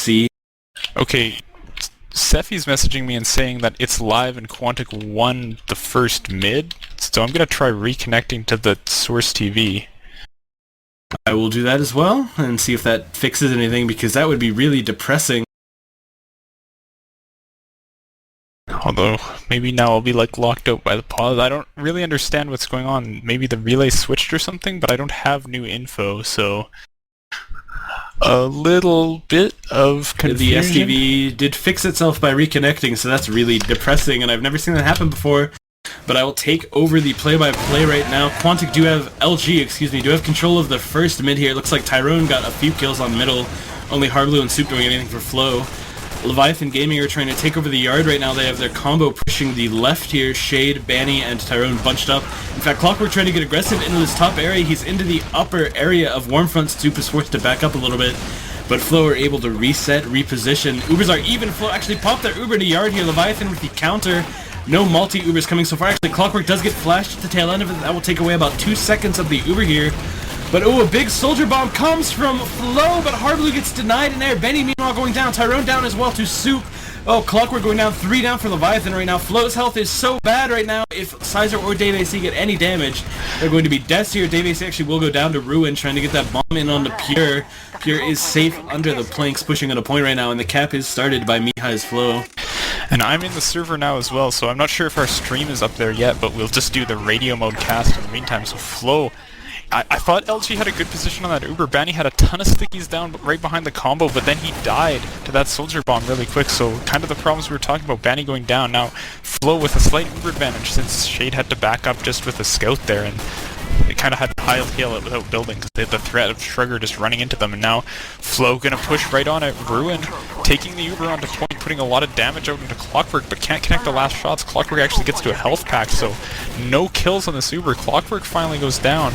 see. Okay, Sephi's messaging me and saying that it's live and Quantic won the first mid, so I'm gonna try reconnecting to the source TV. I will do that as well, and see if that fixes anything, because that would be really depressing. Although, maybe now I'll be like locked out by the pause. I don't really understand what's going on. Maybe the relay switched or something, but I don't have new info, so... a little bit of confusion. The STV did fix itself by reconnecting, so that's really depressing, and I've never seen that happen before. But I will take over the play-by-play right now. Quantic do have, LG, do have control of the first mid here. It looks like Tyrone got a few kills on middle. Only Hardblue and Soup doing anything for Flow. Leviathan Gaming are trying to take over the yard right now. They have their combo pushing the left here. Shade, Banny, and Tyrone bunched up. In fact, Clockwork trying to get aggressive into this top area. He's into the upper area of Warmfront. Soup is forced to back up a little bit. But Flow are able to reset, reposition. Ubers are even. Flow actually popped their Uber in the yard here. Leviathan with the counter. No multi-Ubers coming so far. Actually, Clockwork does get flashed at the tail end of it. That will take away about 2 seconds of the Uber here. But oh, a big soldier bomb comes from Flow, but Hardblue gets denied in air. Benny meanwhile going down. Tyrone down as well to Soup. Oh, Clockwork going down, 3 down for Leviathan right now. Flow's health is so bad right now. If Sizer or DrShdwPuppet get any damage, they're going to be deaths here. DrShdwPuppet actually will go down to Ruin, trying to get that bomb in onto Pure. Pure is safe under the planks, pushing on a point right now, and the cap is started by Mihai's Flow. And I'm in the server now as well, so I'm not sure if our stream is up there yet, but we'll just do the radio mode cast in the meantime. So Flow, I thought LG had a good position on that Uber. Banny had a ton of stickies down right behind the combo, but then he died to that soldier bomb really quick, so kind of the problems we were talking about, Banny going down. Now, Flow with a slight Uber advantage since Shade had to back up just with a scout there, and they kind of had to hightail it without building because they had the threat of Shrugger just running into them, and now Flow gonna push right on it. Ruin taking the Uber onto point, putting a lot of damage out into Clockwork, but can't connect the last shots. Clockwork actually gets to a health pack, so no kills on this Uber. Clockwork finally goes down,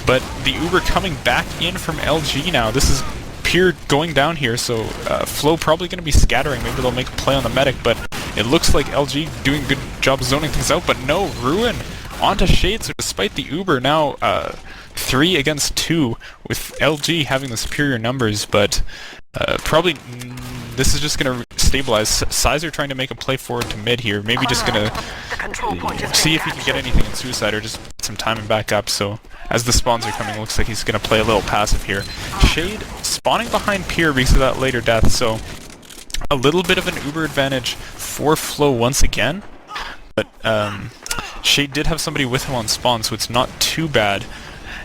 but the Uber coming back in from LG now. This is Pure going down here, so Flow probably going to be scattering. Maybe they'll make a play on the medic, but it looks like LG doing a good job zoning things out, but no, Ruin onto Shade, so despite the Uber, now 3 against 2, with LG having the superior numbers, but probably this is just going to stabilize. Sizer trying to make a play forward to mid here, maybe just going to see if he can get anything in Suicide or just put some time and back up. So as the spawns are coming, looks like he's going to play a little passive here. Shade spawning behind Pier because of that later death, so a little bit of an Uber advantage for Flow once again, but Shade did have somebody with him on spawn, so it's not too bad.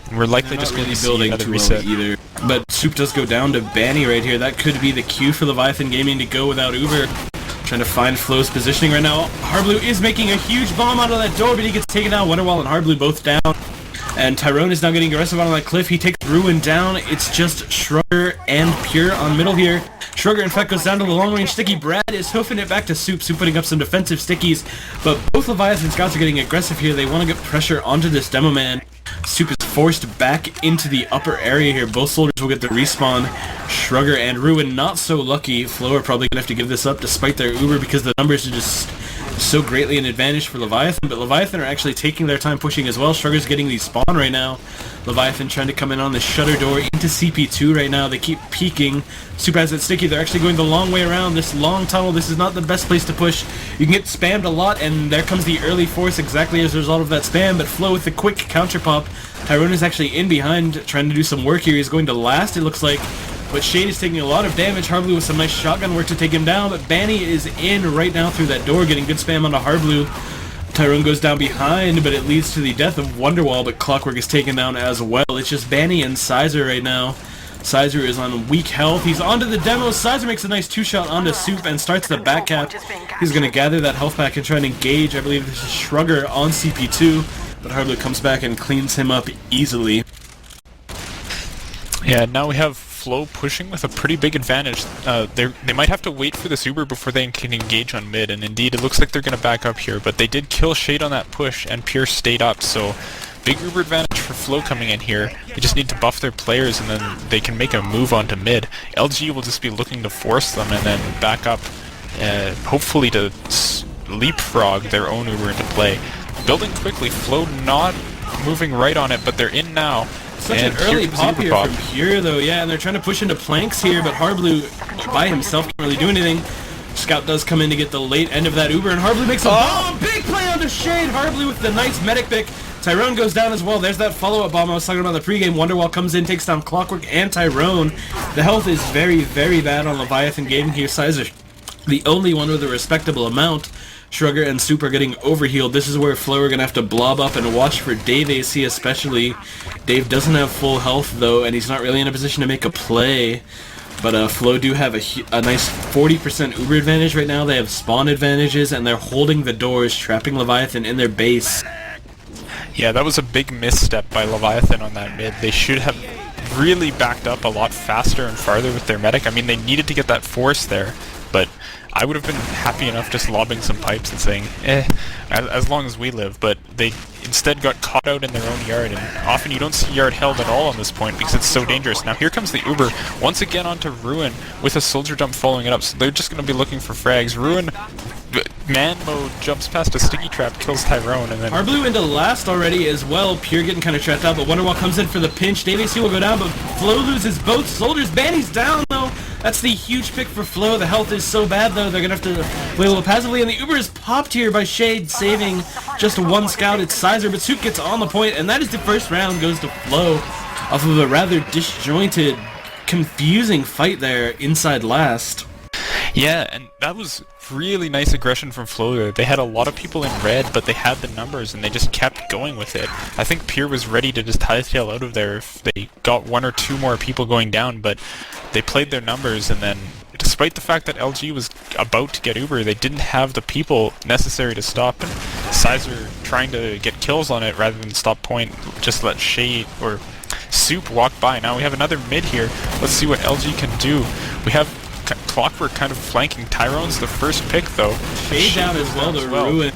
And we're likely just going to see another reset. Either. But Soup does go down to Banny right here. That could be the cue for Leviathan Gaming to go without Uber. Trying to find Flow's positioning right now. Hardblue is making a huge bomb out of that door, but he gets taken out. Wonderwall and Hardblue both down. And Tyrone is now getting aggressive on that cliff. He takes Ruin down. It's just Shrugger and Pure on middle here. Shrugger, in fact, goes down to the long-range sticky. Brad is hoofing it back to Soup. Soup putting up some defensive stickies. But both Leviathan scouts are getting aggressive here. They want to get pressure onto this demo man. Soup is forced back into the upper area here. Both soldiers will get the respawn. Shrugger and Ruin not so lucky. Flow are probably going to have to give this up despite their Uber because the numbers are just so greatly an advantage for Leviathan, but Leviathan are actually taking their time pushing as well. Shrugger's getting the spawn right now. Leviathan trying to come in on the shutter door into CP2 right now. They keep peeking. Soup has it sticky. They're actually going the long way around this long tunnel. This is not the best place to push. You can get spammed a lot, and there comes the early force exactly as a result of that spam, but Flow with the quick counter pop. Tyrone is actually in behind trying to do some work here. He's going to last, it looks like. But Shade is taking a lot of damage. Hardblue with some nice shotgun work to take him down, but Banny is in right now through that door, getting good spam onto Hardblue. Tyrone goes down behind, but it leads to the death of Wonderwall, but Clockwork is taken down as well. It's just Banny and Sizer right now. Sizer is on weak health. He's onto the demo. Sizer makes a nice 2-shot onto Soup and starts the back cap. He's going to gather that health back and try and engage. I believe this is Shrugger on CP2, but Hardblue comes back and cleans him up easily. Yeah, now we have Flow pushing with a pretty big advantage. They might have to wait for this Uber before they can engage on mid, and indeed it looks like they're going to back up here, but they did kill Shade on that push, and Pure stayed up, so big Uber advantage for Flow coming in here. They just need to buff their players, and then they can make a move onto mid. LG will just be looking to force them, and then back up, hopefully to leapfrog their own Uber into play. Building quickly, Flow not moving right on it, but they're in now. Such And an early Pure pop Uber here pop. from Pure, though, yeah, and they're trying to push into planks here, but Harblue by himself can't really do anything. Scout does come in to get the late end of that Uber, and Harblue makes a bomb! Big play on the Shade! Harblue with the nice medic pick. Tyrone goes down as well. There's that follow-up bomb I was talking about in the pregame. Wonderwall comes in, takes down Clockwork and Tyrone. The health is very, very bad on Leviathan Gaming here. Sizer, the only one with a respectable amount. Shrugger and Soup are getting overhealed. This is where Flo are going to have to blob up and watch for Dave AC especially. Dave doesn't have full health though, and he's not really in a position to make a play. But Flo do have a nice 40% Uber advantage right now. They have spawn advantages, and they're holding the doors, trapping Leviathan in their base. Yeah, that was a big misstep by Leviathan on that mid. They should have really backed up a lot faster and farther with their medic. I mean, they needed to get that force there, but I would have been happy enough just lobbing some pipes and saying, as long as we live, but they instead got caught out in their own yard, and often you don't see yard held at all on this point because it's so dangerous. Now here comes the Uber, once again onto Ruin with a soldier jump following it up, so they're just going to be looking for frags. Ruin, man mode, jumps past a sticky trap, kills Tyrone, and then... Harblue into last already as well. Pure getting kind of trapped out, but Wonderwall comes in for the pinch. Dave AC will go down, but Flo loses both soldiers. Banny's down though. That's the huge pick for Flo. The health is so bad though, they're going to have to play a little passively, and the Uber is popped here by Shade, saving just one scout. It's Sizer, but Soup gets on the point, and that is the first round goes to Flo off of a rather disjointed, confusing fight there inside last. Yeah, and that was really nice aggression from Flo there. They had a lot of people in red, but they had the numbers, and they just kept going with it. I think Pure was ready to just hightail out of there if they got one or two more people going down, but they played their numbers, and then despite the fact that LG was about to get Uber, they didn't have the people necessary to stop, and Sizer trying to get kills on it rather than stop point, just let Shade or Soup walk by. Now we have another mid here. Let's see what LG can do. We have Clockwork kind of flanking. Tyrone's the first pick though. Shade down as well to Ruin.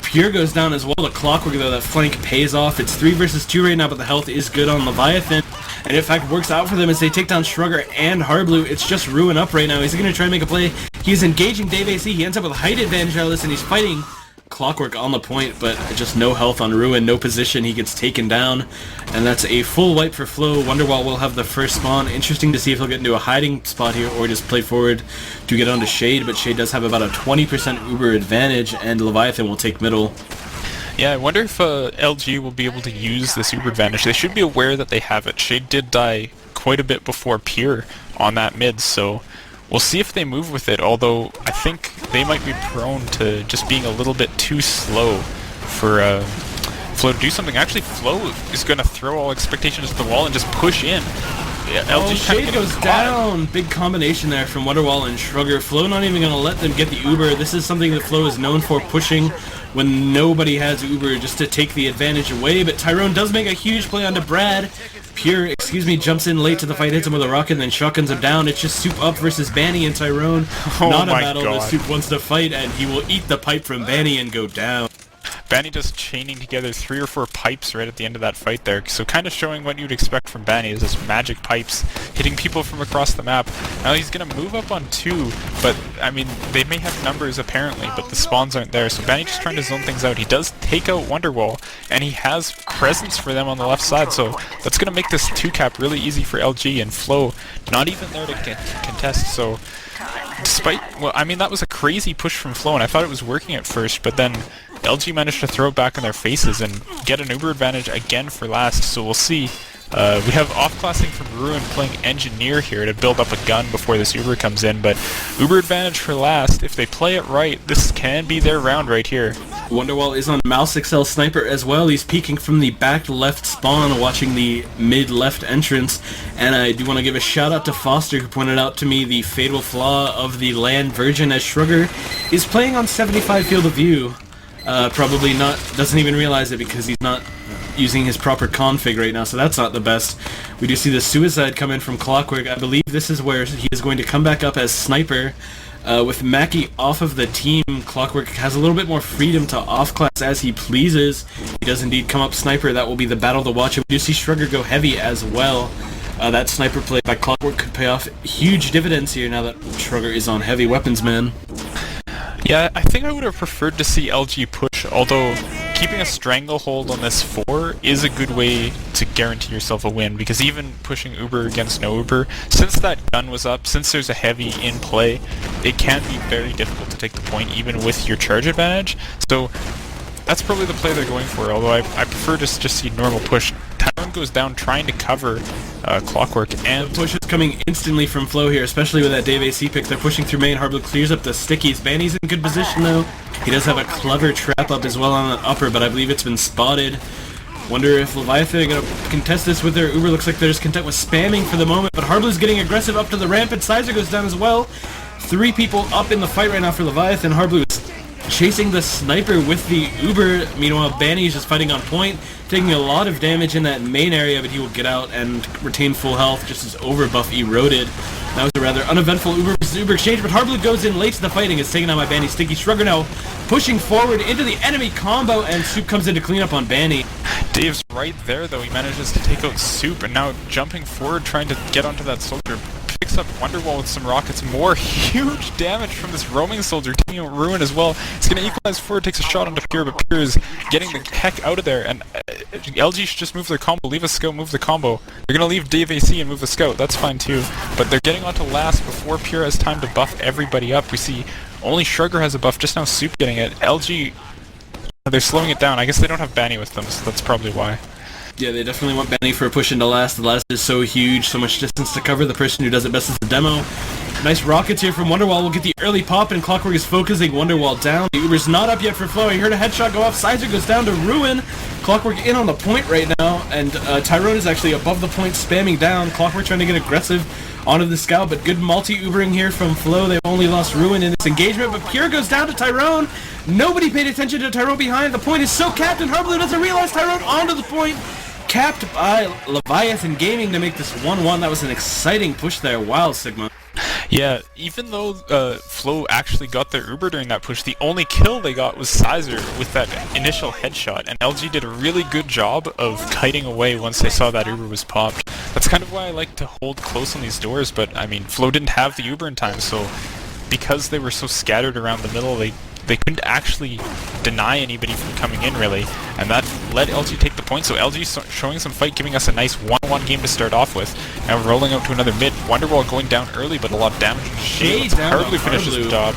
Pure goes down as well to Clockwork though. That flank pays off. It's 3 versus 2 right now, but the health is good on Leviathan. And in fact works out for them as they take down Shrugger and Harblue. It's just Ruin up right now. He's going to try and make a play. He's engaging Dave AC. He ends up with a height advantage out of this, and he's fighting Clockwork on the point, but just no health on Ruin, no position. He gets taken down, and that's a full wipe for Flo. Wonderwall will have the first spawn. Interesting to see if he'll get into a hiding spot here or just play forward to get onto Shade, but Shade does have about a 20% Uber advantage, and Leviathan will take middle. Yeah, I wonder if LG will be able to use this Uber advantage. They should be aware that they have it. Shade did die quite a bit before Pure on that mid, so we'll see if they move with it, although I think they might be prone to just being a little bit too slow for Flo to do something. Actually, Flo is going to throw all expectations to the wall and just push in. Yeah, LG Shade goes down. Big combination there from Wonderwall and Shrugger. Flo not even going to let them get the Uber. This is something that Flo is known for, pushing when nobody has Uber just to take the advantage away. But Tyrone does make a huge play onto Brad. Pure, jumps in late to the fight, hits him with a rocket, and then shotguns him down. It's just Soup up versus Banny and Tyrone. Not a battle that Soup wants to fight, and he will eat the pipe from Banny and go down. Banny just chaining together 3 or 4 pipes right at the end of that fight there, so kind of showing what you'd expect from Banny is his magic pipes, hitting people from across the map. Now he's going to move up on 2, but I mean, they may have numbers apparently, but the spawns aren't there, so Banny just trying to zone things out. He does take out Wonderwall, and he has presence for them on the left side, so that's going to make this 2-cap really easy for LG, and Flo not even there to contest, so despite, well, I mean, that was a crazy push from Flo, and I thought it was working at first, but then LG managed to throw it back in their faces and get an Uber advantage again for last, so we'll see. We have off-classing from Ruin playing Engineer here to build up a gun before this Uber comes in, but Uber advantage for last. If they play it right, this can be their round right here. Wonderwall is on Mouse XL Sniper as well. He's peeking from the back left spawn, watching the mid-left entrance, and I do want to give a shout out to Foster, who pointed out to me the fatal flaw of the LAN version, as Shrugger is playing on 75 field of view. Probably not, doesn't even realize it because he's not using his proper config right now, so that's not the best. We do see the suicide come in from Clockwork. I believe this is where he is going to come back up as Sniper. With Mackie off of the team, Clockwork has a little bit more freedom to off-class as he pleases. He does indeed come up Sniper. That will be the battle to watch. And we do see Shrugger go heavy as well. That Sniper play by Clockwork could pay off huge dividends here now that Shrugger is on heavy weapons, man. Yeah, I think I would have preferred to see LG push, although keeping a stranglehold on this 4 is a good way to guarantee yourself a win, because even pushing Uber against no Uber, since that gun was up, since there's a heavy in play, it can be very difficult to take the point even with your charge advantage. So that's probably the play they're going for, although I prefer to just see normal push. Airon goes down trying to cover Clockwork, and the push is coming instantly from Flow here, especially with that Dave AC pick. They're pushing through main. Harblu clears up the stickies. Banny's in good position though. He does have a clever trap up as well on that upper, but I believe it's been spotted. Wonder if Leviathan are going to contest this with their Uber. Looks like they're just content with spamming for the moment, but Harblu's getting aggressive up to the ramp, and Sizer goes down as well. 3 people up in the fight right now for Leviathan. Harblu is chasing the sniper with the Uber. Meanwhile, Banny is just fighting on point, taking a lot of damage in that main area, but he will get out and retain full health just as overbuff eroded. That was a rather uneventful Uber versus Uber exchange, but Harblu goes in late to the fighting. It's taken out by Banny. Sticky Shrugger now pushing forward into the enemy combo, and Soup comes in to clean up on Banny. Dave's right there though. He manages to take out Soup, and now jumping forward trying to get onto that soldier. Picks up Wonderwall with some rockets. More huge damage from this roaming soldier, taking out Ruin as well. It's going to equalize forward, takes a shot onto Pure, but Pure is getting the heck out of there, and LG should just move their combo, leave a scout, move the combo. They're going to leave Dave AC and move the scout, that's fine too, but they're getting onto last before Pure has time to buff everybody up. We see only Shrugger has a buff, just now Soup getting it. LG, they're slowing it down. I guess they don't have Banny with them, so that's probably why. Yeah, they definitely want Banny for a push into last. The last is so huge, so much distance to cover. The person who does it best is the demo. Nice rockets here from Wonderwall. We'll get the early pop, and Clockwork is focusing Wonderwall down. The Uber's not up yet for Flow. He heard a headshot go off. Sizer goes down to Ruin. Clockwork in on the point right now, and Tyrone is actually above the point spamming down. Clockwork trying to get aggressive onto the scout, but good multi-Ubering here from Flow. They've only lost Ruin in this engagement, but Pure goes down to Tyrone. Nobody paid attention to Tyrone behind. The point is so capped, and Harblu doesn't realize Tyrone onto the point. Capped by Leviathan Gaming to make this 1-1. That was an exciting push there. Wow, Sigma. Yeah, even though Flow actually got their Uber during that push, the only kill they got was Sizer with that initial headshot, and LG did a really good job of kiting away once they saw that Uber was popped. That's kind of why I like to hold close on these doors, but I mean, Flow didn't have the Uber in time, so because they were so scattered around the middle, they couldn't actually deny anybody from coming in, really, and that let LG take the point. So LG showing some fight, giving us a nice 1-1 game to start off with. Now rolling out to another mid. Wonderwall going down early, but a lot of damage. Shade hardly finishes the job.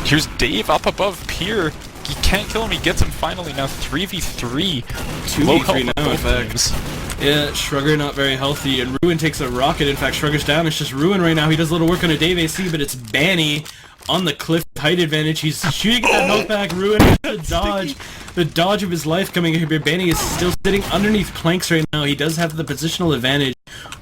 Here's Dave up above Pier. He can't kill him. He gets him finally. Now 3v3. 2v3 now, in fact. Yeah, Shrugger not very healthy, and Ruin takes a rocket. In fact, Shrugger's down. It's just Ruin right now. He does a little work on a Dave AC, but it's Banny on the cliff, height advantage. He's shooting that health back. Ruin the dodge. The dodge of his life coming here. Banny is still sitting underneath planks right now. He does have the positional advantage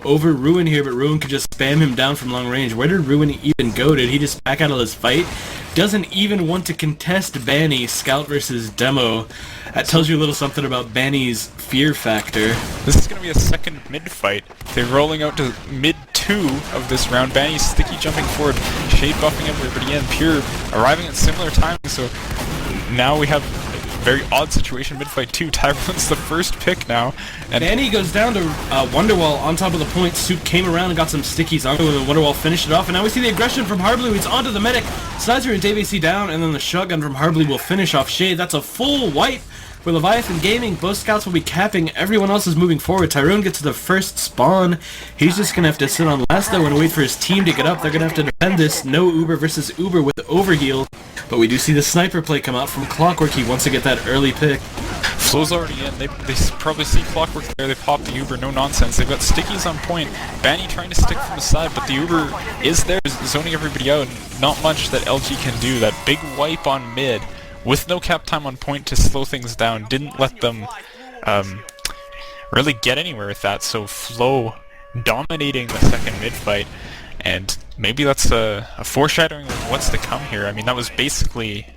over Ruin here, but Ruin could just spam him down from long range. Where did Ruin even go? Did he just back out of this fight? Doesn't even want to contest Banny, Scout versus Demo. That tells you a little something about Banny's fear factor. This is going to be a second mid fight. They're rolling out to mid 2 of this round. Banny's sticky jumping forward, shade buffing everybody in. Pure arriving at similar timing, so now we have a very odd situation mid-fight 2. Tyrone's the first pick now. And Banny goes down to Wonderwall on top of the point. Soup came around and got some stickies onto him, and Wonderwall finished it off. And now we see the aggression from Harblu. He's onto the medic. Sizer and Dave AC down, and then the shotgun from Harblu will finish off Shade. That's a full wipe for Leviathan Gaming. Both scouts will be capping. Everyone else is moving forward. Tyrone gets to the first spawn. He's just going to have to sit on last though and wait for his team to get up. They're going to have to defend this. No Uber versus Uber with overheal. But we do see the sniper play come out from Clockwork. He wants to get that early pick. Flow's already in. They probably see Clockwork there. They pop the Uber. No nonsense. They've got stickies on point. Banny trying to stick from the side, but the Uber is there, zoning everybody out. Not much that LG can do. That big wipe on mid with no cap time on point to slow things down didn't let them really get anywhere with that. So Flow dominating the second mid fight, and maybe that's a foreshadowing of what's to come here. I mean, that was basically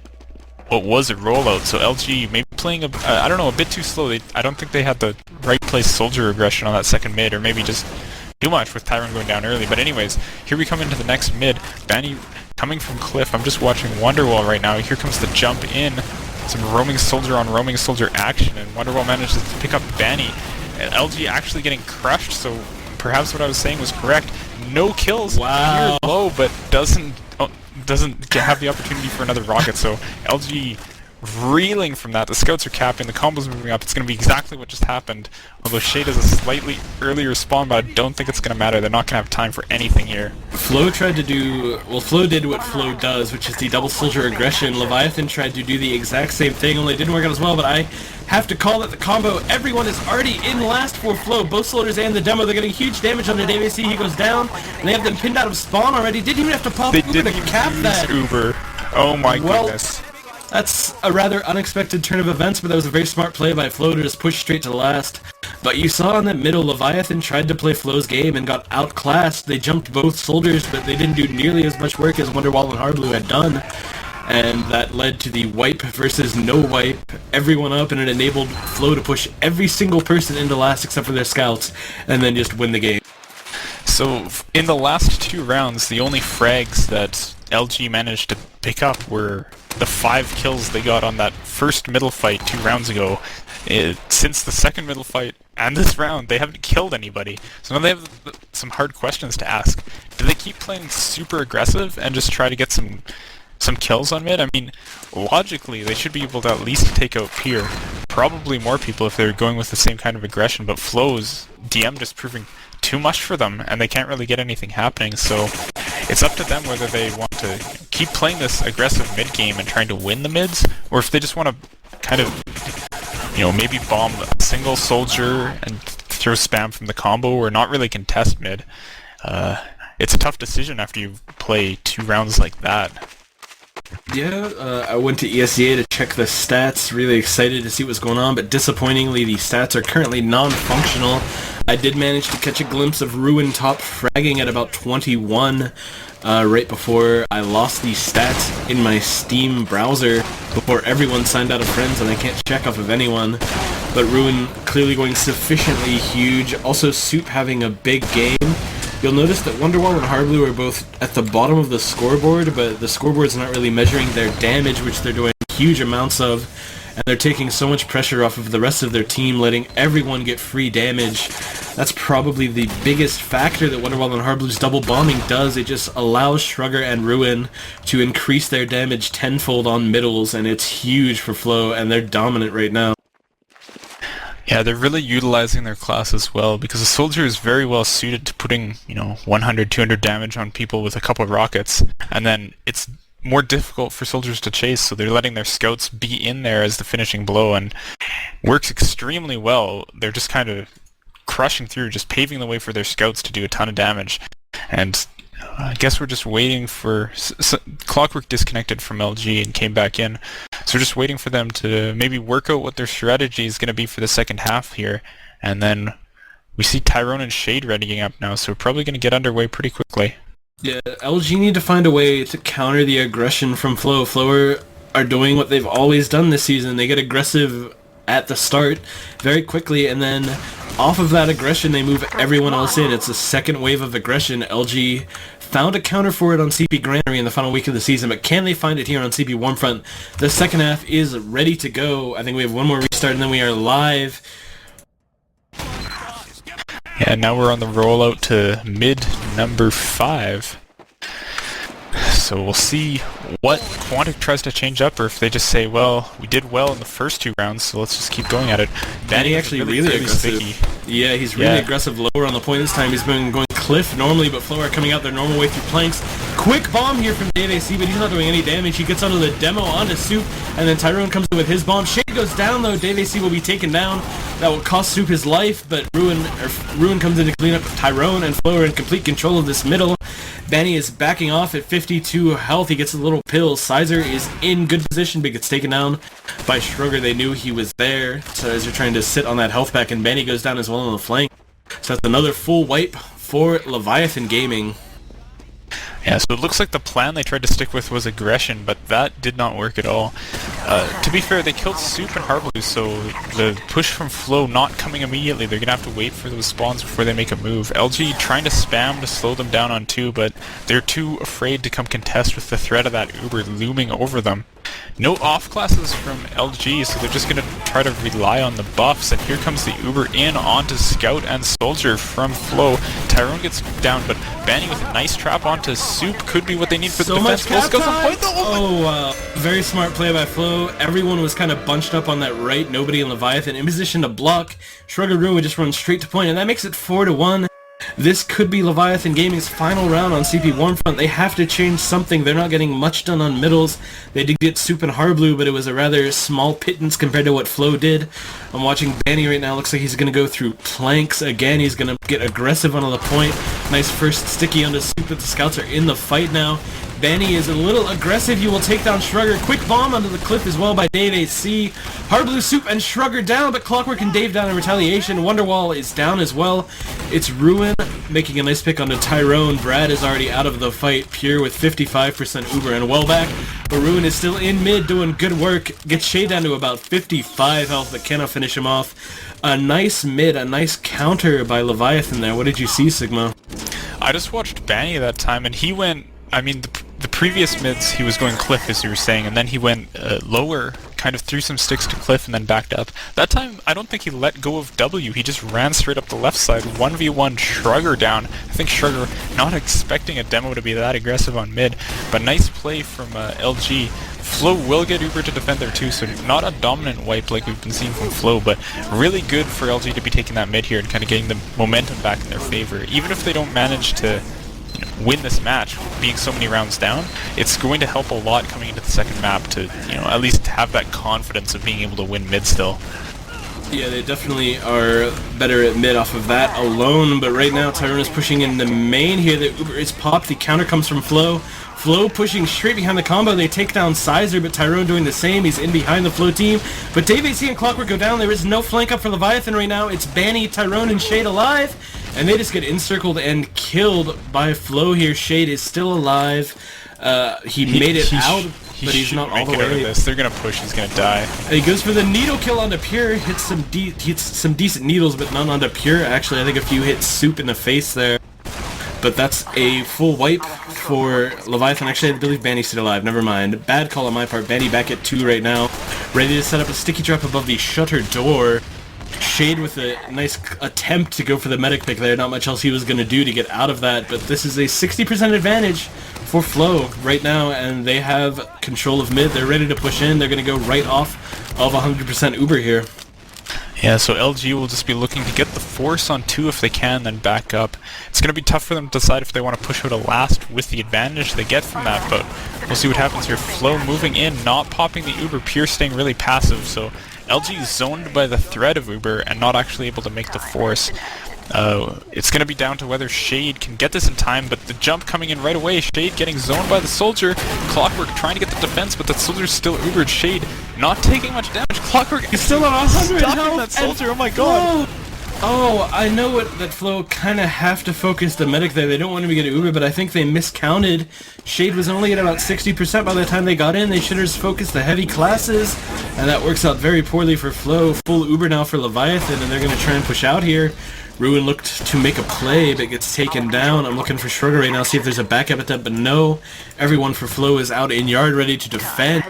what was a rollout. So LG maybe playing I don't know, a bit too slow. I don't think they had the right place soldier aggression on that second mid, or maybe just too much with Tyrone going down early. But anyways, here we come into the next mid. Banny coming from cliff. I'm just watching Wonderwall right now. Here comes the jump in. Some roaming soldier on roaming soldier action, and Wonderwall manages to pick up Banny. And LG actually getting crushed, so perhaps what I was saying was correct. No kills. Wow. Here low, but doesn't have the opportunity for another rocket, so LG reeling from that. The scouts are capping, the combo's moving up. It's going to be exactly what just happened. Although Shade has a slightly earlier spawn, but I don't think it's going to matter. They're not going to have time for anything here. Flo tried to do... Well, Flo did what Flo does, which is the double soldier aggression. Leviathan tried to do the exact same thing, only it didn't work out as well, but I have to call it the combo. Everyone is already in last for Flo. Both soldiers and the demo. They're getting huge damage on their DVC. He goes down, and they have them pinned out of spawn already. Didn't even have to pop Uber to cap that. Uber. Oh my goodness. That's a rather unexpected turn of events, but that was a very smart play by Flo to just push straight to last. But you saw in that middle, Leviathan tried to play Flo's game and got outclassed. They jumped both soldiers, but they didn't do nearly as much work as Wonderwall and Hardblue had done. And that led to the wipe versus no wipe, everyone up, and it enabled Flo to push every single person into last except for their scouts, and then just win the game. So, in the last 2 rounds, the only frags that LG managed to pick up were the 5 kills they got on that first middle fight 2 rounds ago. Since the second middle fight and this round, they haven't killed anybody. So now they have some hard questions to ask. Do they keep playing super aggressive and just try to get some kills on mid? I mean, logically, they should be able to at least take out Pier. Probably more people if they're going with the same kind of aggression, but Flo's DM just proving too much for them, and they can't really get anything happening, so it's up to them whether they want to keep playing this aggressive mid game and trying to win the mids, or if they just want to kind of, maybe bomb a single soldier and throw spam from the combo, or not really contest mid. It's a tough decision after you play 2 rounds like that. Yeah, I went to ESEA to check the stats, really excited to see what's going on, but disappointingly the stats are currently non-functional. I did manage to catch a glimpse of Ruin top fragging at about 21 right before I lost the stats in my Steam browser before everyone signed out of friends, and I can't check off of anyone. But Ruin clearly going sufficiently huge, also Soup having a big game. You'll notice that Wonderwall and Hardblue are both at the bottom of the scoreboard, but the scoreboard's not really measuring their damage, which they're doing huge amounts of, and they're taking so much pressure off of the rest of their team, letting everyone get free damage. That's probably the biggest factor that Wonderwall and Hardblue's double bombing does. It just allows Shrugger and Ruin to increase their damage tenfold on middles, and it's huge for Flo, and they're dominant right now. Yeah, they're really utilizing their class as well, because a soldier is very well suited to putting, 100, 200 damage on people with a couple of rockets, and then it's more difficult for soldiers to chase, so they're letting their scouts be in there as the finishing blow, and works extremely well. They're just kind of crushing through, just paving the way for their scouts to do a ton of damage. And I guess we're just waiting for... Clockwork disconnected from LG and came back in, so we're just waiting for them to maybe work out what their strategy is going to be for the second half here, and then we see Tyrone and Shade readying up now, so we're probably going to get underway pretty quickly. Yeah, LG need to find a way to counter the aggression from Flo. Flo are doing what they've always done this season. They get aggressive at the start very quickly, and then off of that aggression they move everyone else in. It's a second wave of aggression. LG found a counter for it on CP Granary in the final week of the season, but can they find it here on CP Warmfront? The second half is ready to go. I think we have one more restart and then we are live. Yeah, now we're on the rollout to mid number 5. So we'll see what Quantic tries to change up, or if they just say, well, we did well in the first 2 rounds, so let's just keep going at it. Danny actually really aggressive. Sticky. Yeah, he's really aggressive lower on the point this time. He's been going cliff normally, but Flo are coming out their normal way through planks. Quick bomb here from DVC, but he's not doing any damage. He gets onto the demo, onto Soup, and then Tyrone comes in with his bomb. Shade goes down though, DVC will be taken down. That will cost Soup his life, but Ruin comes in to clean up Tyrone, and Flo are in complete control of this middle. Benny is backing off at 52 health. He gets a little pill. Sizer is in good position, but gets taken down by Shrugger. They knew he was there, so as they're trying to sit on that health pack, and Benny goes down as well on the flank. So that's another full wipe for Leviathan Gaming. Yeah, so it looks like the plan they tried to stick with was aggression, but that did not work at all. To be fair, they killed Soup and Hardblue, so the push from Flo not coming immediately. They're going to have to wait for those spawns before they make a move. LG trying to spam to slow them down on 2, but they're too afraid to come contest with the threat of that Uber looming over them. No off classes from LG, so they're just going to try to rely on the buffs, and here comes the Uber in onto Scout and Soldier from Flo. Tyrone gets down, but Banny with a nice trap onto Soup could be what they need for the So much defense. cap time! Oh, very smart play by Flo. Everyone was kind of bunched up on that right, nobody in Leviathan in position to block. Shrugger Ruin would just run straight to point, and that makes it 4-1. This could be Leviathan Gaming's final round on CP Warmfront. They have to change something. They're not getting much done on middles. They did get Soup and Harblue, but it was a rather small pittance compared to what Flo did. I'm watching Banny right now. Looks like he's going to go through planks again. He's going to get aggressive onto the point. Nice first sticky onto Soup, but the scouts are in the fight now. Banny is a little aggressive. You will take down Shrugger. Quick bomb onto the cliff as well by Dave AC. Harblue, Soup, and Shrugger down, but Clockwork and Dave down in retaliation. Wonderwall is down as well. It's Ruin making a nice pick onto Tyrone. Brad is already out of the fight. Pure with 55% Uber and well back. But Ruin is still in mid doing good work. Gets Shade down to about 55 health, but cannot finish him off. A nice mid, a nice counter by Leviathan there. What did you see, Sigma? I just watched Banny that time, and he went... I mean, the previous mids, he was going cliff, as you were saying, and then he went lower, kind of threw some sticks to cliff, and then backed up. That time, I don't think he let go of W. He just ran straight up the left side, 1v1 Shrugger down. I think Shrugger not expecting a demo to be that aggressive on mid, but nice play from LG. Flo will get Uber to defend there too, so not a dominant wipe like we've been seeing from Flo, but really good for LG to be taking that mid here and kind of getting the momentum back in their favor. Even if they don't manage to win this match, being so many rounds down, it's going to help a lot coming into the second map to, at least have that confidence of being able to win mid still. Yeah, they definitely are better at mid off of that alone, but right now Tyrone is pushing in the main here. The Uber is popped, the counter comes from Flo. Flo pushing straight behind the combo. They take down Sizer, but Tyrone doing the same. He's in behind the Flo team. But Dave AC and Clockwork go down. There is no flank up for Leviathan right now. It's Banny, Tyrone, and Shade alive. And they just get encircled and killed by Flo here. Shade is still alive. He made it out, but he's not all the way. They're gonna push. He's gonna die. He goes for the needle kill onto Pure. Hits some decent needles, but none onto Pure. Actually, I think a few hits Soup in the face there. But that's a full wipe for Leviathan. Actually, I believe Banny's still alive. Never mind. Bad call on my part. Banny back at 2 right now. Ready to set up a sticky trap above the shutter door. Shade with a nice attempt to go for the medic pick there. Not much else he was going to do to get out of that. But this is a 60% advantage for Flo right now. And they have control of mid. They're ready to push in. They're going to go right off of 100% Uber here. Yeah, so LG will just be looking to get the force on 2 if they can, then back up. It's going to be tough for them to decide if they want to push out a last with the advantage they get from that, but we'll see what happens here. Flo moving in, not popping the Uber, Pure staying really passive, so LG is zoned by the threat of Uber and not actually able to make the force. It's going to be down to whether Shade can get this in time, but the jump coming in right away, Shade getting zoned by the soldier, Clockwork trying to get the defense, but that soldier's still Ubered. Shade not taking much damage, Clockwork is still on 100 health, that soldier, oh my god! Oh, I know that Flo kind of have to focus the medic there. They don't want him to get Uber, but I think they miscounted. Shade was only at about 60% by the time they got in. They should have just focused the heavy classes, and that works out very poorly for Flo. Full Uber now for Leviathan, and they're going to try and push out here. Ruin looked to make a play, but gets taken down. I'm looking for Shrugger right now, see if there's a backup attempt, but no. Everyone for Flo is out in yard, ready to defend.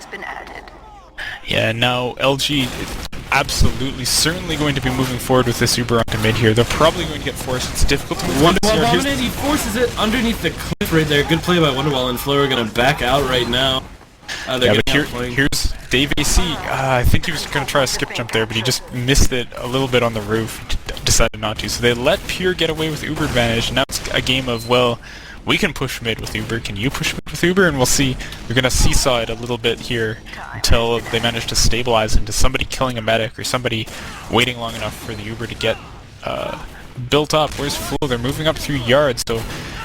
Yeah, now LG is absolutely, certainly going to be moving forward with this Uber onto mid here. They're probably going to get forced. It's difficult to move forward. Wonderwall dominant, he forces it underneath the cliff right there. Good play by Wonderwall, and Flo are going to back out right now. Yeah, but here's Dave AC. I think he was going to try a skip jump there, but he just missed it a little bit on the roof. Decided not to. So they let Pure get away with Uber advantage. Now it's a game of, well, we can push mid with Uber. Can you push mid with Uber? And we'll see. We're going to seesaw it a little bit here until they manage to stabilize into somebody killing a medic or somebody waiting long enough for the Uber to get built up. Where's Flo? They're moving up through yards. So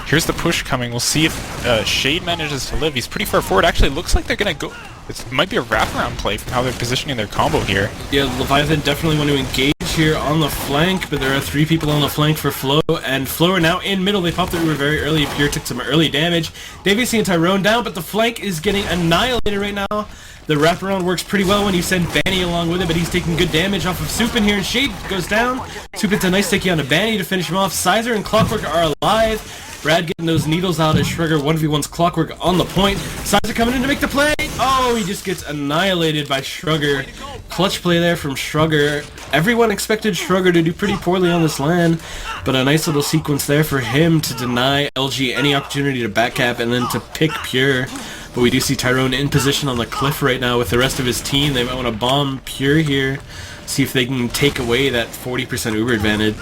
here's the push coming. We'll see if Shade manages to live. He's pretty far forward. Actually, it looks like they're going to go... It might be a wraparound play from how they're positioning their combo here. Yeah, Leviathan definitely want to engage here on the flank, but there are 3 people on the flank for Flo, and Flo are now in middle. They popped the Uber very early. Pure took some early damage. Davey and Tyrone down, but the flank is getting annihilated right now. The wraparound works pretty well when you send Banny along with it, but he's taking good damage off of Supin here, and Shade goes down. Supin's a nice sticky onto Banny to finish him off. Sizer and Clockwork are alive. Brad getting those needles out as Shrugger 1v1's Clockwork on the point. Sizer coming in to make the play. Oh, he just gets annihilated by Shrugger. clutch play there from Shrugger. Everyone expected Shrugger to do pretty poorly on this LAN, but a nice little sequence there for him to deny LG any opportunity to backcap and then to pick Pure. But we do see Tyrone in position on the cliff right now with the rest of his team. They might want to bomb Pure here, see if they can take away that 40% Uber advantage.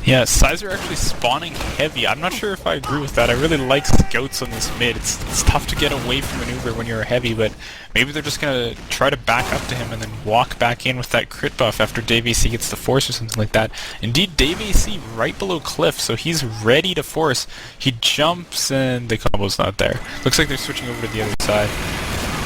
Yeah, Sizer actually spawning heavy. I'm not sure if I agree with that. I really like scouts on this mid. It's tough to get away from an Uber when you're a heavy, but maybe they're just going to try to back up to him and then walk back in with that crit buff after DrShdwPuppet gets the force or something like that. Indeed, DrShdwPuppet right below cliff, so he's ready to force. He jumps and the combo's not there. Looks like they're switching over to the other side.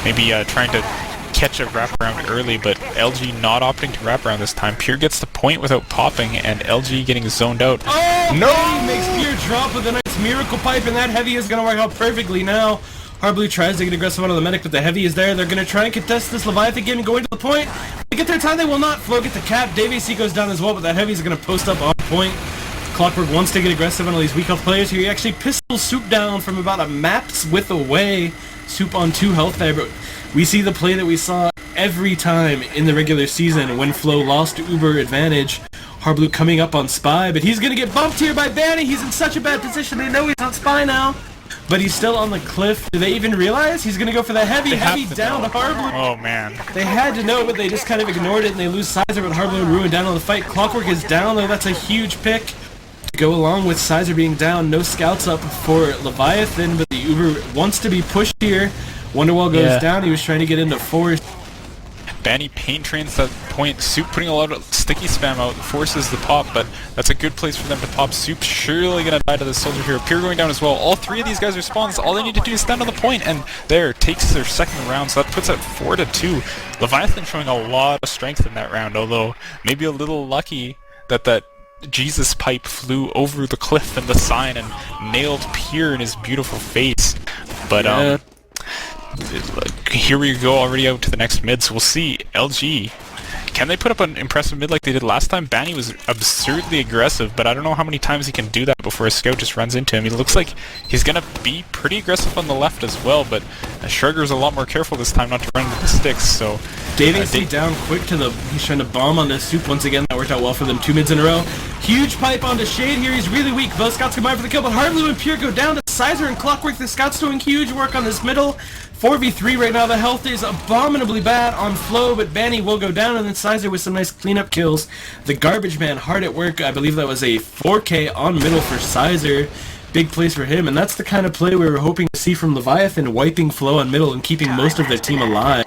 Maybe trying to catch a wraparound early, but LG not opting to wraparound this time. Pure gets the point without popping, and LG getting zoned out. Oh, no! He makes Pure drop with a nice miracle pipe, and that heavy is going to work out perfectly now. Hardblue tries to get aggressive onto the medic, but the heavy is there. They're going to try and contest this Leviathan game and go into the point. They get their time, they will not. Flo get the cap. DrShdwPuppet goes down as well, but that heavy is going to post up on point. Clockwork wants to get aggressive on all these weak health players here. He actually pistols Soup down from about a map's width away. Soup on 2 health there, but we see the play that we saw every time in the regular season when Flo lost Uber advantage. Hardblue coming up on Spy, but he's going to get bumped here by Banny. He's in such a bad position. They know he's on Spy now, but he's still on the cliff. Do they even realize he's going to go for the heavy down to Hardblue? Oh, man. They had to know, but they just kind of ignored it, and they lose Sizer, but Hardblue and Ruin down on the fight. Clockwork is down, though. That's a huge pick. To go along with Sizer being down, no scouts up for Leviathan, but the Uber wants to be pushed here. Wonderwall goes down. He was trying to get into force. Banny pain trains that point. Soup putting a lot of sticky spam out, forces the pop, but that's a good place for them to pop. Soup surely gonna die to the soldier here. Pure going down as well. All 3 of these guys are spawns. All they need to do is stand on the point, and there, takes their second round, so that puts it 4-2. Leviathan showing a lot of strength in that round, although maybe a little lucky that Jesus pipe flew over the cliff and the sign and nailed Pure in his beautiful face. But here we go already out to the next mid, so we'll see. LG, can they put up an impressive mid like they did last time? Banny was absurdly aggressive, but I don't know how many times he can do that before a scout just runs into him. He looks like he's going to be pretty aggressive on the left as well, but Shrugger's a lot more careful this time not to run into the sticks, so... DrShdwPuppet down quick to the... He's trying to bomb on this Soup once again. That worked out well for them. 2 mids in a row. Huge pipe onto Shade here. He's really weak. Both scouts combine for the kill, but Hardblue and Pure go down to Sizer and Clockwork. The scouts doing huge work on this middle. 4v3 right now. The health is abominably bad on Flo, but Banny will go down, and then Sizer with some nice cleanup kills. The Garbage Man hard at work. I believe that was a 4K on middle for Sizer. Big plays for him, and that's the kind of play we were hoping to see from Leviathan, wiping Flo on middle and keeping most of their team alive.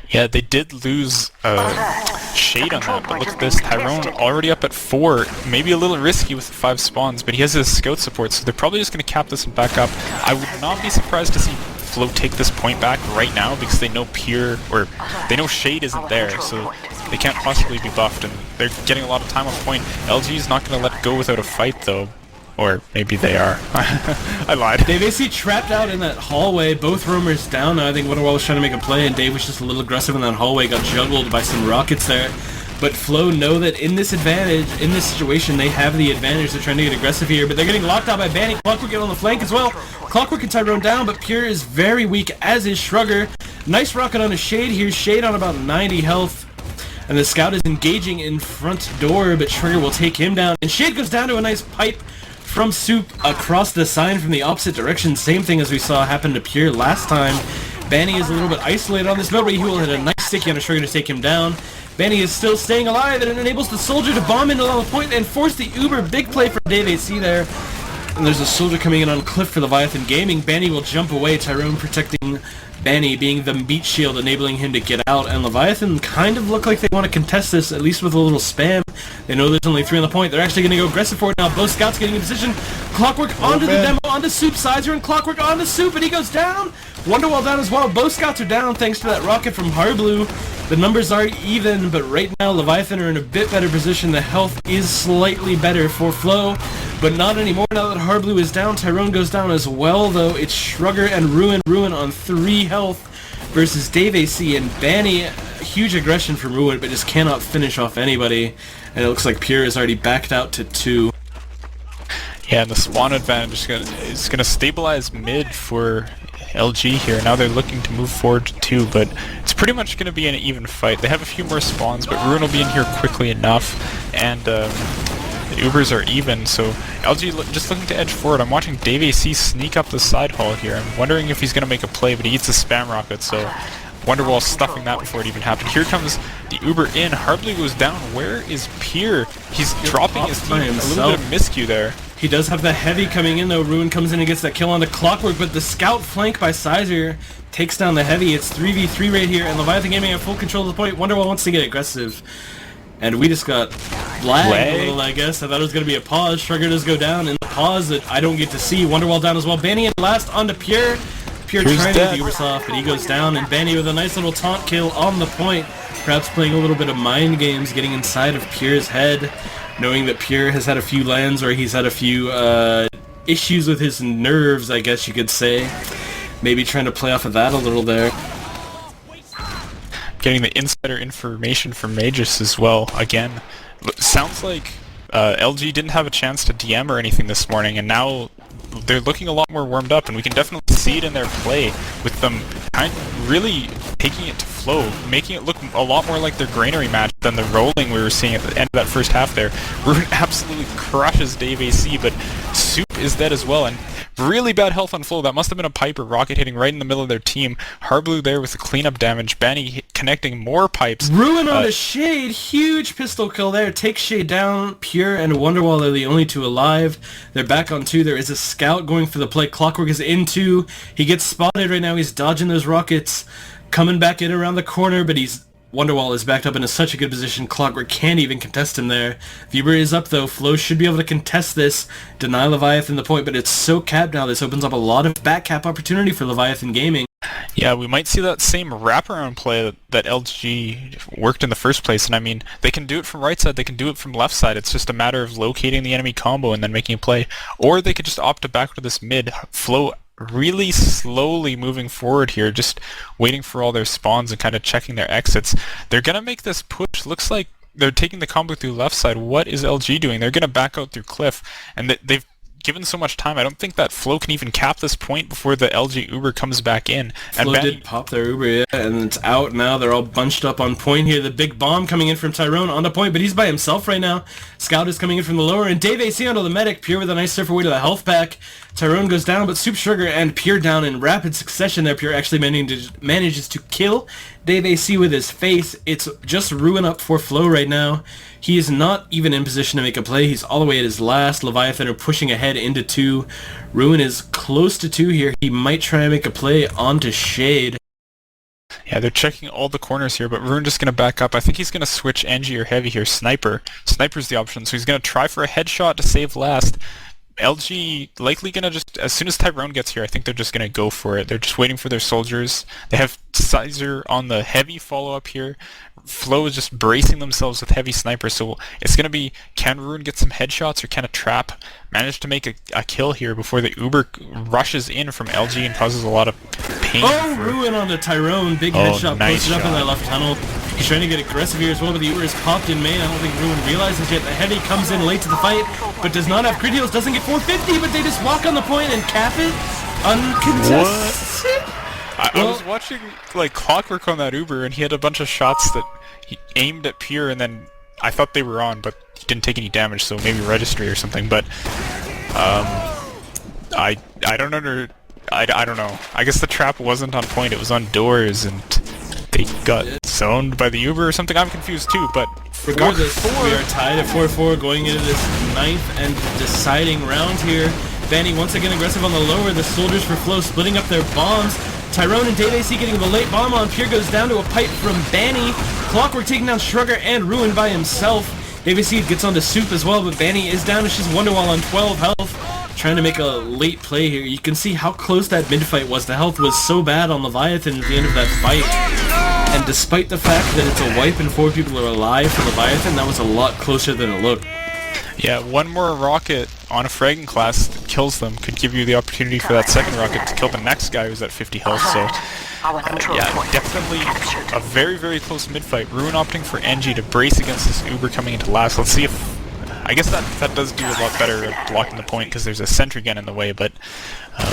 Yeah, they did lose Shade on that, but look at this. Tyrone already up at 4. Maybe a little risky with the 5 spawns, but he has his scout support, so they're probably just going to cap this and back up. I would not be surprised to see Flo take this point back right now because they know Pure, or they know Shade isn't there, so they can't possibly be buffed, and they're getting a lot of time on point. LG is not going to let go without a fight, though. Or maybe they are. I lied. They basically trapped out in that hallway. Both roamers down. I think Wonderwall was trying to make a play, and Dave was just a little aggressive in that hallway. Got juggled by some rockets there. But Flo know that in this situation, they have the advantage. They're trying to get aggressive here, but they're getting locked out by Banny. Clockwork get on the flank as well. Clockwork and Tyrone down, but Pure is very weak, as is Shrugger. Nice rocket on a Shade here. Shade on about 90 health. And the scout is engaging in front door, but Shrugger will take him down. And Shade goes down to a nice pipe from Soup across the sign from the opposite direction. Same thing as we saw happen to Pure last time. Banny is a little bit isolated on this build, but he will hit a nice sticky on a Shrugger to take him down. Banny is still staying alive, and it enables the soldier to bomb into the point and force the Uber. Big play for DrShdwPuppet there. And there's a soldier coming in on cliff for Leviathan Gaming. Banny will jump away. Tyrone protecting Banny, being the meat shield, enabling him to get out. And Leviathan kind of look like they want to contest this, at least with a little spam. They know there's only 3 on the point. They're actually going to go aggressive for it now. Both scouts getting in position. Clockwork onto the demo, onto Soup. Sizer and Clockwork onto Soup, and he goes down. Wonderwall down as well. Both scouts are down thanks to that rocket from Hardblue. The numbers are even, but right now Leviathan are in a bit better position. The health is slightly better for Flo, but not anymore now that Hardblue is down. Tyrone goes down as well, though. It's Shrugger and Ruin on 3 health versus DrShdwPuppet and Banny. Huge aggression from Ruin, but just cannot finish off anybody. And it looks like Pure is already backed out to 2. Yeah, and the spawn advantage is gonna stabilize mid for LG here. Now they're looking to move forward to 2, but it's pretty much going to be an even fight. They have a few more spawns, but Ruin will be in here quickly enough, and the Ubers are even, so LG just looking to edge forward. I'm watching DrShdwPuppet sneak up the side hall here. I'm wondering if he's going to make a play, but he eats a spam rocket, so Wonderwall stuffing that before it even happened. Here comes the Uber in. Hardly goes down. Where is Pier? He's dropping his team. A little bit of miscue there. He does have the heavy coming in though. Ruin comes in and gets that kill on the Clockwork, but the scout flank by Sizer takes down the heavy. It's 3v3 right here, and Leviathan Gaming have full control of the point. Wonderwall wants to get aggressive. And we just got lagged a little, I guess. I thought it was going to be a pause. Shrugger does go down, and the pause that I don't get to see. Wonderwall down as well. Banny at last onto Pure. Pure trying to get the Ubersoft, but he goes down, and Banny with a nice little taunt kill on the point. Perhaps playing a little bit of mind games, getting inside of Pure's head, knowing that Pure has had a few lands where he's had a few issues with his nerves, I guess you could say. Maybe trying to play off of that a little there. Getting the insider information from Magus as well. Again, sounds like LG didn't have a chance to DM or anything this morning, and now they're looking a lot more warmed up, and we can definitely see it in their play with them kind of really taking it to flow, making it look a lot more like their granary match than the rolling we were seeing at the end of that first half there. Ruin absolutely crushes DrShdwPuppet, but Soup is dead as well, and really bad health on Flow. That must have been a pipe or rocket hitting right in the middle of their team. Harblue there with the cleanup damage. Banny connecting more pipes. Ruin on a Shade. Huge pistol kill there. Takes Shade down. Pure and Wonderwall are the only two alive. They're back on 2. There is a scout going for the play. Clockwork is in 2. He gets spotted right now. He's dodging those rockets. Coming back in around the corner, but Wonderwall is backed up into such a good position. Clockwork can't even contest him there. Viewer is up though. Flo should be able to contest this. Deny Leviathan the point, but it's so capped now. This opens up a lot of back cap opportunity for Leviathan Gaming. Yeah, we might see that same wraparound play that LG worked in the first place, and I mean, they can do it from right side, they can do it from left side. It's just a matter of locating the enemy combo and then making a play. Or they could just opt to back to this mid. Flo really slowly moving forward here, just waiting for all their spawns and kind of checking their exits. They're going to make this push. Looks like they're taking the combo through left side. What is LG doing? They're going to back out through Cliff, and they've given so much time. I don't think that Flo can even cap this point before the LG Uber comes back in. And Flo did pop their Uber, yeah, and it's out now. They're all bunched up on point here. The big bomb coming in from Tyrone on the point, but he's by himself right now. Scout is coming in from the lower, and DrShdwPuppet onto the medic. Pure with a nice surfer way to the health pack. Tyrone goes down, but Soup Sugar and Pure down in rapid succession there. Pure actually manages to kill DrShdwPuppet with his face. It's just Ruin up for Flo right now. He is not even in position to make a play. He's all the way at his last. Leviathan are pushing ahead into 2. Ruin is close to 2 here. He might try and make a play onto Shade. Yeah, they're checking all the corners here, but Ruin just going to back up. I think he's going to switch NG or Heavy here. Sniper. Sniper's the option, so he's going to try for a headshot to save last. LG likely going to just, as soon as Tyrone gets here, I think they're just going to go for it. They're just waiting for their soldiers. They have Sizer on the Heavy follow-up here. Flo is just bracing themselves with Heavy Sniper, so it's going to be, can Ruin get some headshots or can a trap manage to make a kill here before the Uber rushes in from LG and causes a lot of pain? Oh, Ruin on the Tyrone. Big headshot posted up in that left tunnel. He's trying to get aggressive here as well, but the Uber is popped in main. I don't think Ruin realizes yet. The Heavy comes in late to the fight, but does not have crit heals, doesn't get 450, but they just walk on the point and cap it uncontested. I was watching like Clockwork on that Uber, and he had a bunch of shots that he aimed at Pure, and then I thought they were on, but he didn't take any damage, so maybe registry or something. But I don't know. I guess the trap wasn't on point; it was on doors, and they got zoned by the Uber or something. I'm confused too, but regardless, we are tied at 4-4 going into this 9th and deciding round here. Banny once again aggressive on the lower. The soldiers for Flo splitting up their bombs. Tyrone and DrShdwPuppet getting the late bomb on. Pure goes down to a pipe from Banny. Clockwork taking down Shrugger and Ruin by himself. DrShdwPuppet gets onto Soup as well, but Banny is down. It's just Wonderwall on 12 health. Trying to make a late play here. You can see how close that mid-fight was. The health was so bad on Leviathan at the end of that fight. And despite the fact that it's a wipe and 4 people are alive for Leviathan, that was a lot closer than it looked. Yeah, one more rocket on a fragging class that kills them could give you the opportunity for that second rocket to kill the next guy who's at 50 health, so yeah, definitely a very, very close mid-fight. Ruin opting for NG to brace against this Uber coming into last. Let's see if... I guess that does do a lot better at blocking the point because there's a sentry gun in the way, but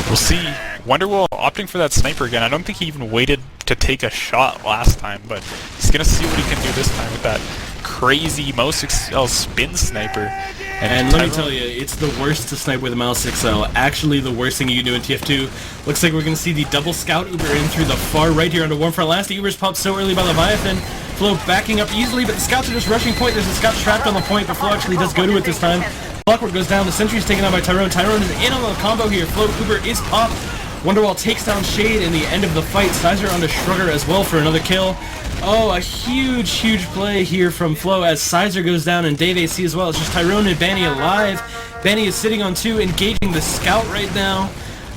We'll see. Wonderwall opting for that sniper again. I don't think he even waited to take a shot last time, but he's gonna see what he can do this time with that crazy Mouse XL spin sniper. And let me tell you, it's the worst to snipe with a Mouse XL. Actually, the worst thing you can do in TF2. Looks like we're going to see the double scout Uber in through the far right here onto Warmfront. Last Uber's popped so early by Leviathan. Flow backing up easily, but the scouts are just rushing point. There's a scout trapped on the point, but Flow actually does go to it this time. Clockwork goes down. The sentry's taken out by Tyrone. Tyrone is in on the combo here. Flow Uber is popped. Wonderwall takes down Shade in the end of the fight. Sizer onto Shrugger as well for another kill. Oh, a huge play here from Flow as Sizer goes down and Dave AC as well. It's just Tyrone and Banny alive. Banny is sitting on 2, engaging the scout right now.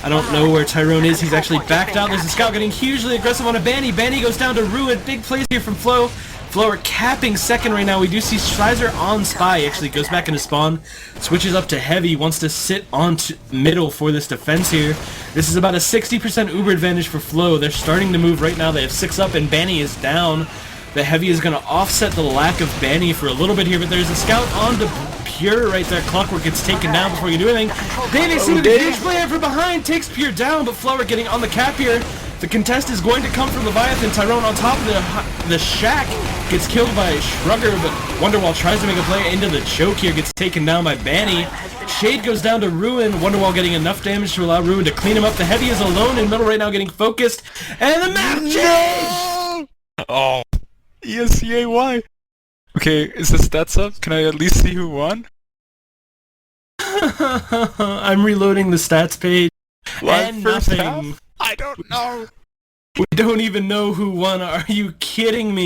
I don't know where Tyrone is. He's actually backed out. There's a scout getting hugely aggressive on a Banny. Banny goes down to Ruin. Big plays here from Flow. Flow are capping second right now. We do see Sizer on Spy. Actually goes back into spawn. Switches up to Heavy. Wants to sit on middle for this defense here. This is about a 60% Uber advantage for Flow. They're starting to move right now. They have 6 up and Banny is down. The Heavy is going to offset the lack of Banny for a little bit here, but there's a scout on to Pure right there. Clockwork gets taken down before you do anything. Dave see the huge play from behind. Takes Pure down, but Flow are getting on the cap here. The contest is going to come from Leviathan. Tyrone on top of the shack gets killed by Shrugger, but Wonderwall tries to make a play into the choke here, gets taken down by Banny. Shade goes down to Ruin. Wonderwall getting enough damage to allow Ruin to clean him up. The Heavy is alone in middle right now getting focused. And the map change! Oh, ESEA, why? Okay, is the stats up? Can I at least see who won? I'm reloading the stats page. Live and first nothing. half? I don't know. We don't even know who won. Are you kidding me?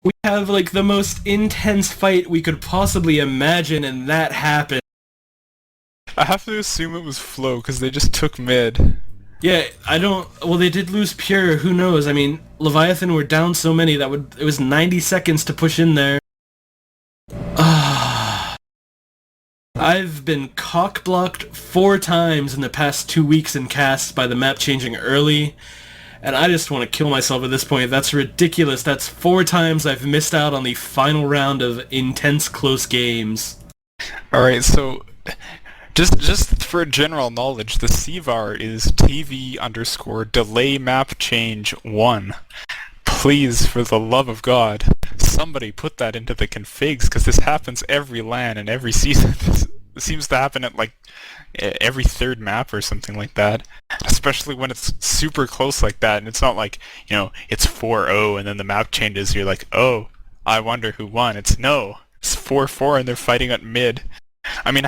We have like the most intense fight we could possibly imagine, and that happened. I have to assume it was Flow because they just took mid. Yeah, I don't. Well, they did lose Pure. Who knows? I mean, Leviathan were down so many that it was 90 seconds to push in there. I've been cock-blocked 4 times in the past 2 weeks in casts by the map changing early, and I just want to kill myself at this point. That's ridiculous. That's 4 times I've missed out on the final round of intense close games. Alright, so just for general knowledge, the CVAR is TV_delay map change 1. Please, for the love of God, somebody put that into the configs, because this happens every LAN and every season. It seems to happen at like every 3rd map or something like that, especially when it's super close like that, and it's not like, you know, it's 4-0 and then the map changes, you're like, oh, I wonder who won. It's 4-4 and they're fighting at mid. I mean,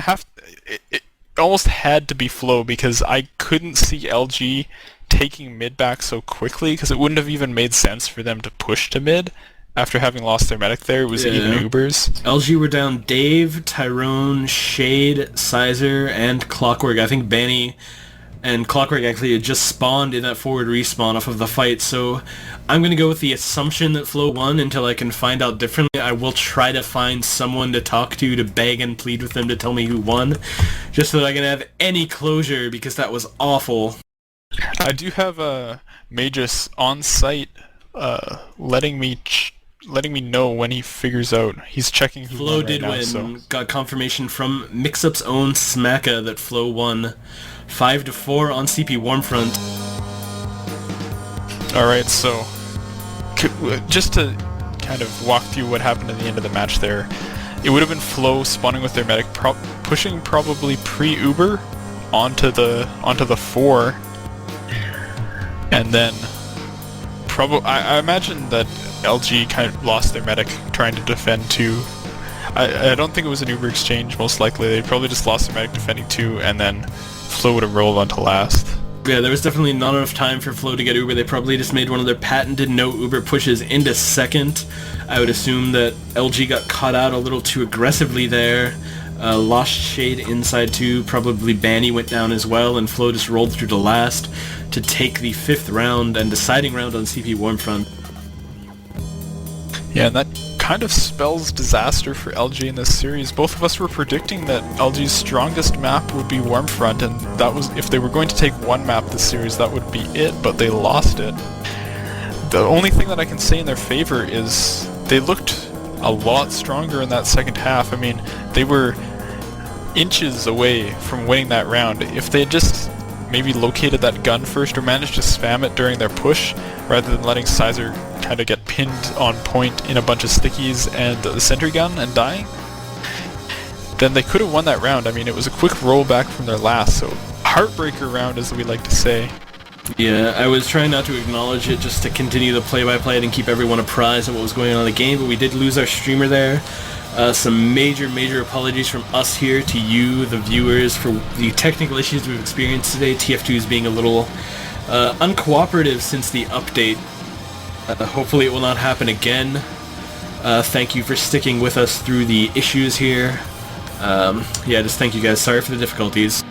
it almost had to be Flow because I couldn't see LG taking mid back so quickly, because it wouldn't have even made sense for them to push to mid after having lost their medic there. It was even Ubers. LG were down Dave, Tyrone, Shade, Sizer, and Clockwork. I think Banny and Clockwork actually had just spawned in that forward respawn off of the fight, so I'm going to go with the assumption that Flow won until I can find out differently. I will try to find someone to talk to beg and plead with them to tell me who won, just so that I can have any closure, because that was awful. I do have Magus on site letting me know when he figures out. He's checking who Flow won did right now, win. so. Got confirmation from Mixup's own Smacka that Flow won 5-4 on CP Warmfront. Alright, so just to kind of walk through what happened at the end of the match there, it would have been Flow spawning with their medic, pushing probably pre-Uber onto the 4, and then I imagine that LG kind of lost their medic trying to defend 2. I don't think it was an Uber exchange, most likely. They probably just lost their medic defending 2, and then Flow would have rolled onto last. Yeah, there was definitely not enough time for Flow to get Uber. They probably just made one of their patented no Uber pushes into second. I would assume that LG got caught out a little too aggressively there. Lost Shade inside 2, probably Banny went down as well, and Flow just rolled through to last to take the 5th round and deciding round on CP Warmfront. Yeah, and that kind of spells disaster for LG in this series. Both of us were predicting that LG's strongest map would be Warmfront, and that was, if they were going to take one map this series, that would be it, but they lost it. The only thing that I can say in their favor is they looked a lot stronger in that second half. I mean, they were inches away from winning that round. If they had just maybe located that gun first or managed to spam it during their push, rather than letting Sizer kind of get pinned on point in a bunch of stickies and the sentry gun and dying, then they could have won that round. I mean, it was a quick rollback from their last, so heartbreaker round, as we like to say. Yeah, I was trying not to acknowledge it just to continue the play-by-play and keep everyone apprised of what was going on in the game, but we did lose our streamer there. Some major apologies from us here to you, the viewers, for the technical issues we've experienced today. TF2 is being a little uncooperative since the update. Hopefully it will not happen again. Thank you for sticking with us through the issues here. Yeah, just thank you guys. Sorry for the difficulties.